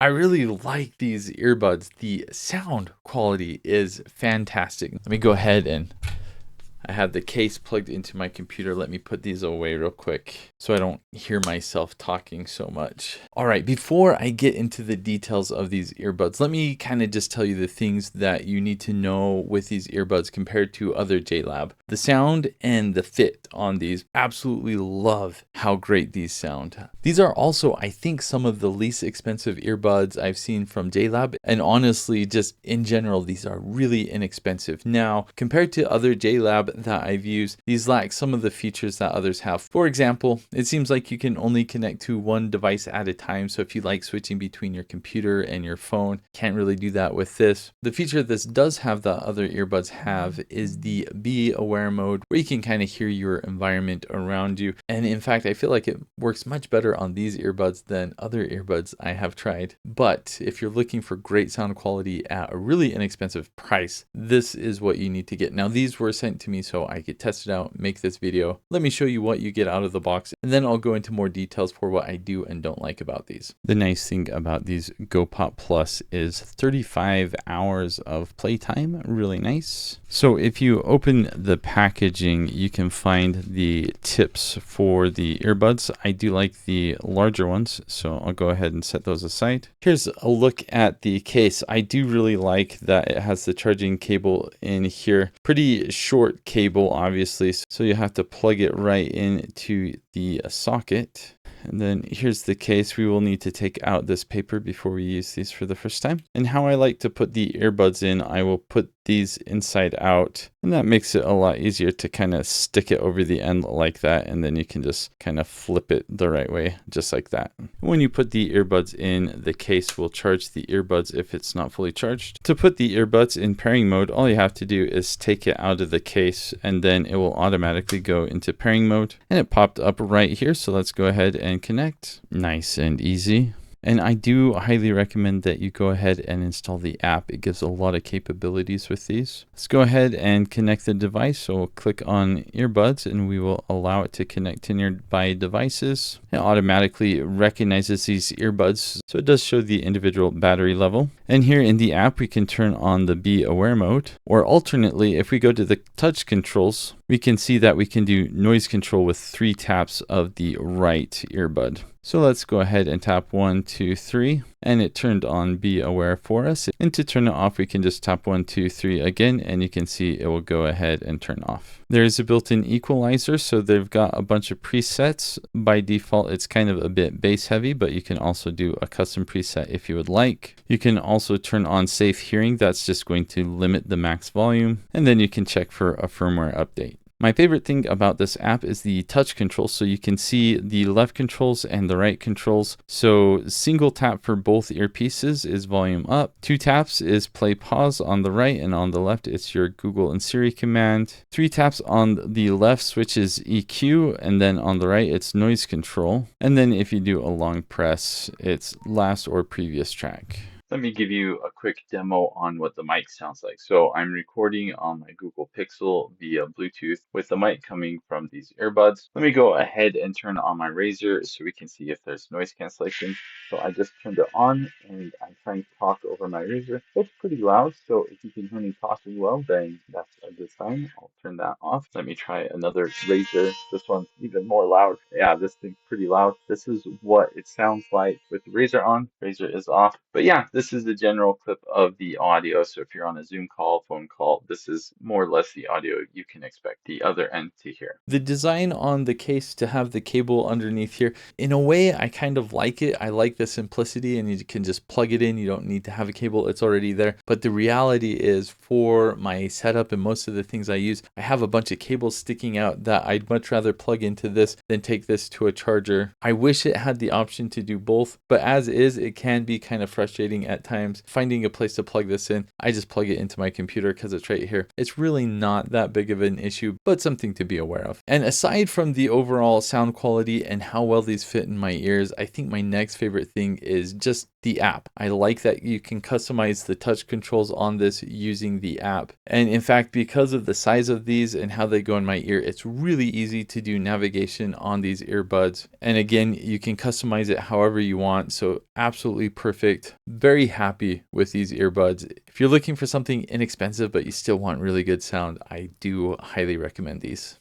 I really like these earbuds. The sound quality is fantastic. Let me go ahead and I have the case plugged into my computer. Let me put these away real quick so I don't hear myself talking so much. All right, before I get into the details of these earbuds, let me kind of just tell you the things that you need to know with these earbuds compared to other JLab. The sound and the fit on these, absolutely love how great these sound. These are also, I think, some of the least expensive earbuds I've seen from JLab. And honestly, just in general, these are really inexpensive. Now, compared to other JLab that I've used, these lack some of the features that others have. For example, it seems like you can only connect to one device at a time. So if you like switching between your computer and your phone, can't really do that with this. The feature this does have that other earbuds have is the Be Aware mode, where you can kind of hear your environment around you. And in fact, I feel like it works much better on these earbuds than other earbuds I have tried. But if you're looking for great sound quality at a really inexpensive price, this is what you need to get. Now, these were sent to me so I could test it out, make this video. Let me show you what you get out of the box, and then I'll go into more details for what I do and don't like about these. The nice thing about these Go Pop Plus is 35 hours of playtime, really nice. So if you open the packaging, you can find the tips for the earbuds. I do like the larger ones, so I'll go ahead and set those aside. Here's a look at the case. I do really like that it has the charging cable in here. Pretty short cable, obviously, so you have to plug it right into the socket. And then here's the case. We will need to take out this paper before we use these for the first time. And how I like to put the earbuds in, I will put these inside out, and that makes it a lot easier to kind of stick it over the end like that, and then you can just kind of flip it the right way, just like that. When you put the earbuds in, the case will charge the earbuds if it's not fully charged. To put the earbuds in pairing mode, all you have to do is take it out of the case, and then it will automatically go into pairing mode. And it popped up right here, so let's go ahead and connect. Nice and easy. And I do highly recommend that you go ahead and install the app. It gives a lot of capabilities with these. Let's go ahead and connect the device. So we'll click on earbuds and we will allow it to connect to nearby devices. It automatically recognizes these earbuds, so it does show the individual battery level. And here in the app, we can turn on the Be Aware mode, or alternately, if we go to the touch controls, we can see that we can do noise control with 3 taps of the right earbud. So let's go ahead and tap 1, 2, 3, and it turned on Be Aware for us. And to turn it off, we can just tap 1, 2, 3 again, and you can see it will go ahead and turn off. There is a built-in equalizer, so they've got a bunch of presets. By default, it's kind of a bit bass heavy, but you can also do a custom preset if you would like. You can also turn on safe hearing. That's just going to limit the max volume, and then you can check for a firmware update. My favorite thing about this app is the touch controls. So you can see the left controls and the right controls. So single tap for both earpieces is volume up. 2 taps is play pause on the right, and on the left it's your Google and Siri command. 3 taps on the left switches EQ, and then on the right it's noise control. And then if you do a long press, it's last or previous track. Let me give you a quick demo on what the mic sounds like. So I'm recording on my Google Pixel via Bluetooth with the mic coming from these earbuds. Let me go ahead and turn on my Razer so we can see if there's noise cancellation. So I just turned it on and I'm trying to talk over my Razer. It's pretty loud, so if you can hear me talking well, then that's a good sign. I'll turn that off. Let me try another Razer. This one's even more loud. Yeah, this thing's pretty loud. This is what it sounds like with the Razer on. Razer is off. But yeah, this is the general clip of the audio. So if you're on a Zoom call, phone call, this is more or less the audio you can expect the other end to hear. The design on the case to have the cable underneath here, in a way, I kind of like it. I like the simplicity, and you can just plug it in. You don't need to have a cable. It's already there. But the reality is, for my setup and most of the things I use, I have a bunch of cables sticking out that I'd much rather plug into this than take this to a charger. I wish it had the option to do both, but as is, it can be kind of frustrating at times finding a place to plug this in. I just plug it into my computer because it's right here. It's really not that big of an issue, but something to be aware of. And aside from the overall sound quality and how well these fit in my ears, I think my next favorite thing is just the app. I like that you can customize the touch controls on this using the app. And in fact, because of the size of these and how they go in my ear, it's really easy to do navigation on these earbuds. And again, you can customize it however you want. So absolutely perfect. Very happy with these earbuds. If you're looking for something inexpensive, but you still want really good sound, I do highly recommend these.